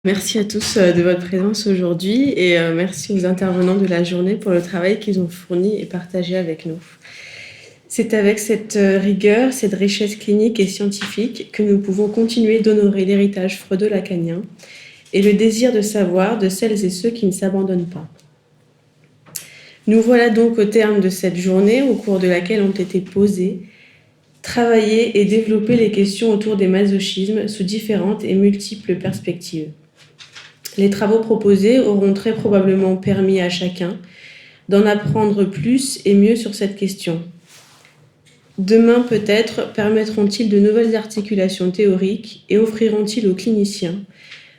Merci à tous de votre présence aujourd'hui et merci aux intervenants de la journée pour le travail qu'ils ont fourni et partagé avec nous. C'est avec cette rigueur, cette richesse clinique et scientifique que nous pouvons continuer d'honorer l'héritage freudo-lacanien et le désir de savoir de celles et ceux qui ne s'abandonnent pas. Nous voilà donc au terme de cette journée au cours de laquelle ont été posées, travaillées et développées les questions autour des masochismes sous différentes et multiples perspectives. Les travaux proposés auront très probablement permis à chacun d'en apprendre plus et mieux sur cette question. Demain, peut-être, permettront-ils de nouvelles articulations théoriques et offriront-ils aux cliniciens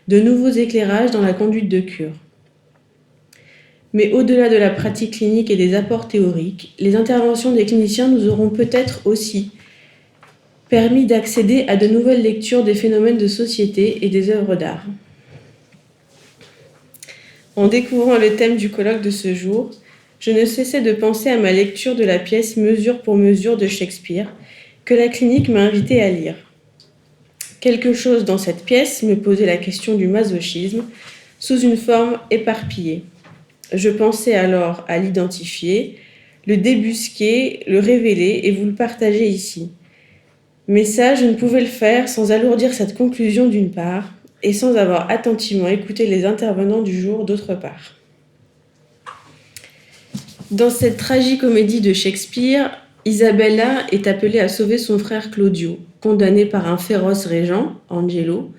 de nouveaux éclairages dans la conduite de cure. Mais au-delà de la pratique clinique et des apports théoriques, les interventions des cliniciens nous auront peut-être aussi permis d'accéder à de nouvelles lectures des phénomènes de société et des œuvres d'art. En découvrant le thème du colloque de ce jour, je ne cessais de penser à ma lecture de la pièce Mesure pour mesure de Shakespeare, que la clinique m'a invité à lire. Quelque chose dans cette pièce me posait la question du masochisme sous une forme éparpillée. Je pensais alors à l'identifier, le débusquer, le révéler et vous le partager ici. Mais ça, je ne pouvais le faire sans alourdir cette conclusion d'une part, et sans avoir attentivement écouté les intervenants du jour d'autre part. Dans cette tragicomédie de Shakespeare, Isabella est appelée à sauver son frère Claudio, condamné par un féroce régent, Angelo,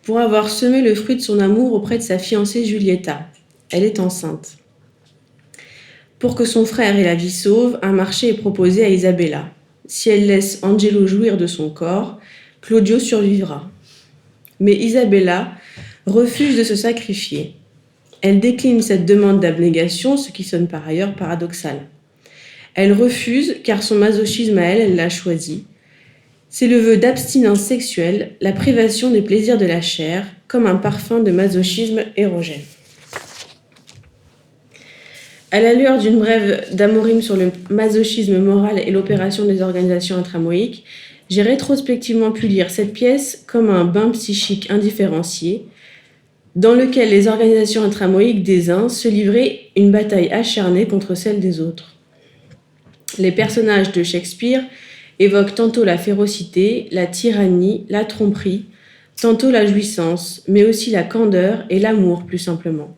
pour avoir semé le fruit de son amour auprès de sa fiancée Giulietta. Elle est enceinte. Pour que son frère ait la vie sauve, un marché est proposé à Isabella. Si elle laisse Angelo jouir de son corps, Claudio survivra. Mais Isabella refuse de se sacrifier. Elle décline cette demande d'abnégation, ce qui sonne par ailleurs paradoxal. Elle refuse car son masochisme à elle l'a choisi. C'est le vœu d'abstinence sexuelle, la privation des plaisirs de la chair, comme un parfum de masochisme érogène. À la lueur d'une brève d'amorim sur le masochisme moral et l'opération des organisations intramoïques, j'ai rétrospectivement pu lire cette pièce comme un bain psychique indifférencié, dans lequel les organisations intramoïques des uns se livraient une bataille acharnée contre celle des autres. Les personnages de Shakespeare évoquent tantôt la férocité, la tyrannie, la tromperie, tantôt la jouissance, mais aussi la candeur et l'amour plus simplement.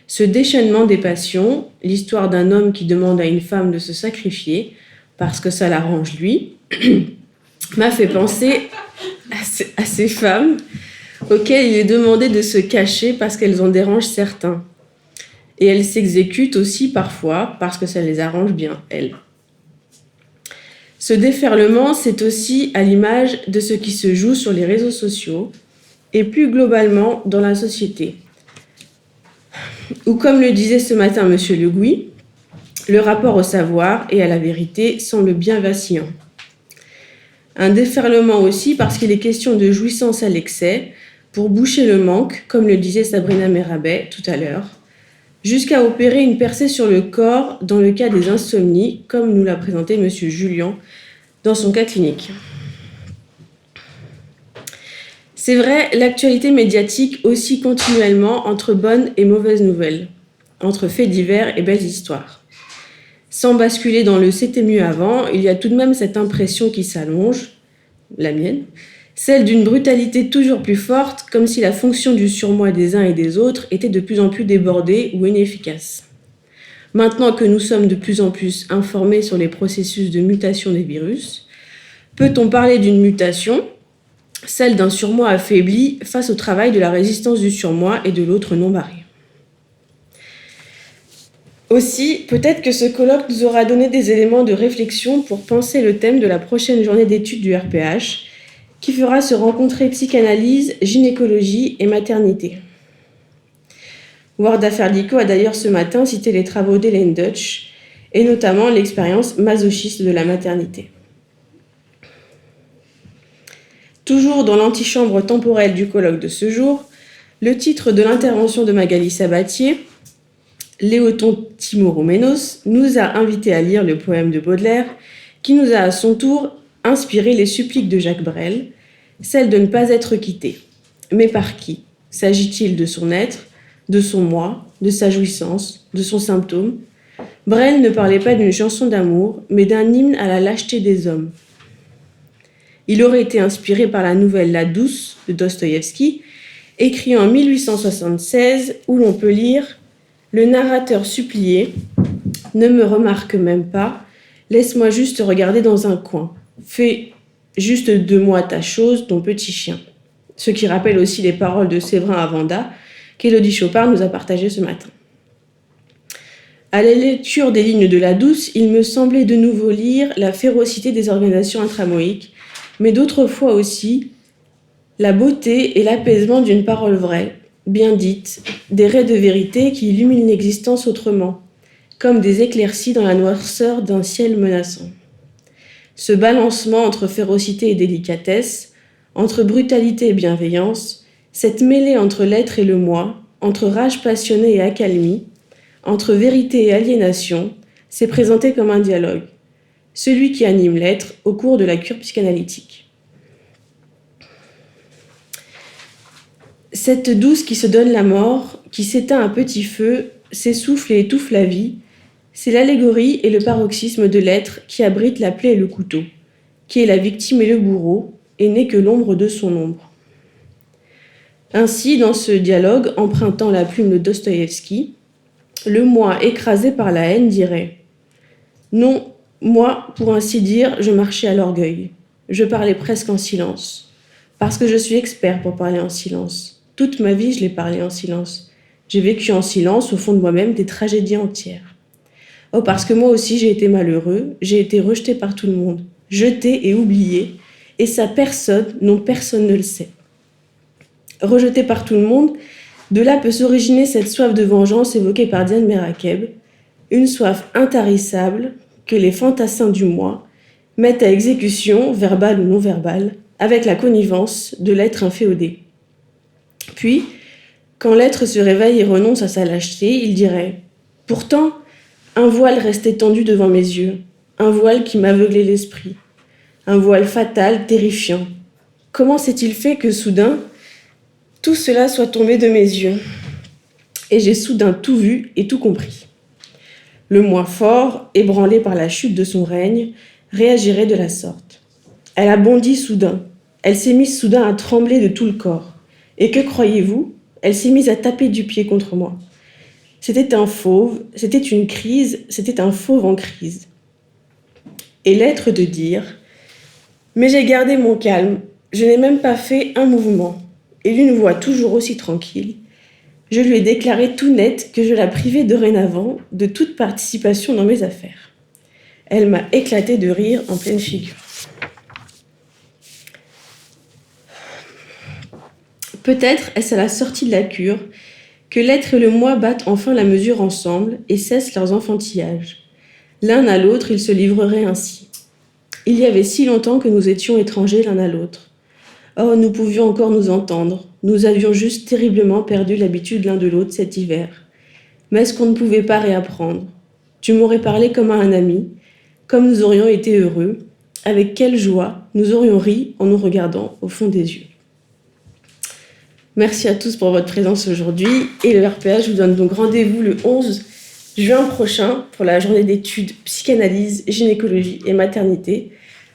Ce déchaînement des passions, l'histoire d'un homme qui demande à une femme de se sacrifier, parce que ça l'arrange lui, m'a fait penser à ces femmes auxquelles il est demandé de se cacher parce qu'elles en dérangent certains. Et elles s'exécutent aussi parfois parce que ça les arrange bien, elles. Ce déferlement, c'est aussi à l'image de ce qui se joue sur les réseaux sociaux et plus globalement dans la société. Ou comme le disait ce matin M. Le Gouy, le rapport au savoir et à la vérité semble bien vacillant. Un déferlement aussi parce qu'il est question de jouissance à l'excès pour boucher le manque, comme le disait Sabrina Merabet tout à l'heure, jusqu'à opérer une percée sur le corps dans le cas des insomnies, comme nous l'a présenté M. Julien dans son cas clinique. C'est vrai, l'actualité médiatique oscille continuellement entre bonnes et mauvaises nouvelles, entre faits divers et belles histoires. Sans basculer dans le « c'était mieux avant », il y a tout de même cette impression qui s'allonge, la mienne, celle d'une brutalité toujours plus forte, comme si la fonction du surmoi des uns et des autres était de plus en plus débordée ou inefficace. Maintenant que nous sommes de plus en plus informés sur les processus de mutation des virus, peut-on parler d'une mutation, celle d'un surmoi affaibli face au travail de la résistance du surmoi et de l'autre non barré? Aussi, peut-être que ce colloque nous aura donné des éléments de réflexion pour penser le thème de la prochaine journée d'études du RPH, qui fera se rencontrer psychanalyse, gynécologie et maternité. Warda Ferlico a d'ailleurs ce matin cité les travaux d'Hélène Deutsch, et notamment l'expérience masochiste de la maternité. Toujours dans l'antichambre temporelle du colloque de ce jour, le titre de l'intervention de Magali Sabatier, Léoton Timourouménos, nous a invités à lire le poème de Baudelaire, qui nous a à son tour inspiré les suppliques de Jacques Brel, celle de ne pas être quitté. Mais par qui? S'agit-il de son être, de son moi, de sa jouissance, de son symptôme? Brel ne parlait pas d'une chanson d'amour, mais d'un hymne à la lâcheté des hommes. Il aurait été inspiré par la nouvelle La Douce de Dostoïevski, écrite en 1876, où l'on peut lire « Le narrateur supplié, ne me remarque même pas, laisse-moi juste regarder dans un coin. Fais juste de moi ta chose, ton petit chien. » Ce qui rappelle aussi les paroles de Séverin à Vanda, qu'Élodie Chopard nous a partagées ce matin. À la lecture des lignes de La Douce, il me semblait de nouveau lire la férocité des organisations intramoïques, mais d'autres fois aussi la beauté et l'apaisement d'une parole vraie, bien dite, des raies de vérité qui illuminent l'existence autrement, comme des éclaircies dans la noirceur d'un ciel menaçant. Ce balancement entre férocité et délicatesse, entre brutalité et bienveillance, cette mêlée entre l'être et le moi, entre rage passionnée et accalmie, entre vérité et aliénation, s'est présenté comme un dialogue, celui qui anime l'être au cours de la cure psychanalytique. Cette douce qui se donne la mort, qui s'éteint à petit feu, s'essouffle et étouffe la vie, c'est l'allégorie et le paroxysme de l'être qui abrite la plaie et le couteau, qui est la victime et le bourreau, et n'est que l'ombre de son ombre. Ainsi, dans ce dialogue, empruntant la plume de Dostoïevski, le moi écrasé par la haine dirait « Non, moi, pour ainsi dire, je marchais à l'orgueil. Je parlais presque en silence. Parce que je suis expert pour parler en silence. Toute ma vie, je l'ai parlé en silence. J'ai vécu en silence, au fond de moi-même, des tragédies entières. Oh, parce que moi aussi, j'ai été malheureux, j'ai été rejeté par tout le monde, jeté et oublié, et ça, personne, non, personne ne le sait. Rejeté par tout le monde, de là peut s'originer cette soif de vengeance évoquée par Diane Merakeb, une soif intarissable que les fantassins du moi mettent à exécution, verbale ou non verbale, avec la connivence de l'être inféodé. Puis, quand l'être se réveille et renonce à sa lâcheté, il dirait « Pourtant, un voile restait tendu devant mes yeux, un voile qui m'aveuglait l'esprit, un voile fatal, terrifiant. Comment s'est-il fait que soudain, tout cela soit tombé de mes yeux, et j'ai soudain tout vu et tout compris. » Le moi fort, ébranlé par la chute de son règne, réagirait de la sorte. Elle a bondi soudain, elle s'est mise soudain à trembler de tout le corps. Et que croyez-vous? Elle s'est mise à taper du pied contre moi. C'était un fauve, c'était une crise, c'était un fauve en crise. Et l'être de dire « Mais j'ai gardé mon calme, je n'ai même pas fait un mouvement. » Et d'une voix toujours aussi tranquille, je lui ai déclaré tout net que je la privais dorénavant de toute participation dans mes affaires. Elle m'a éclaté de rire en pleine figure. Peut-être est-ce à la sortie de la cure que l'être et le moi battent enfin la mesure ensemble et cessent leurs enfantillages. L'un à l'autre, ils se livreraient ainsi. Il y avait si longtemps que nous étions étrangers l'un à l'autre. Oh, nous pouvions encore nous entendre. Nous avions juste terriblement perdu l'habitude l'un de l'autre cet hiver. Mais est-ce qu'on ne pouvait pas réapprendre? Tu m'aurais parlé comme à un ami, comme nous aurions été heureux, avec quelle joie nous aurions ri en nous regardant au fond des yeux. Merci à tous pour votre présence aujourd'hui et le RPH vous donne donc rendez-vous le 11 juin prochain pour la journée d'études psychanalyse, gynécologie et maternité,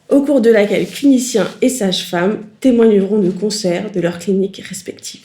au cours de laquelle cliniciens et sages-femmes témoigneront de concerts de leurs cliniques respectives.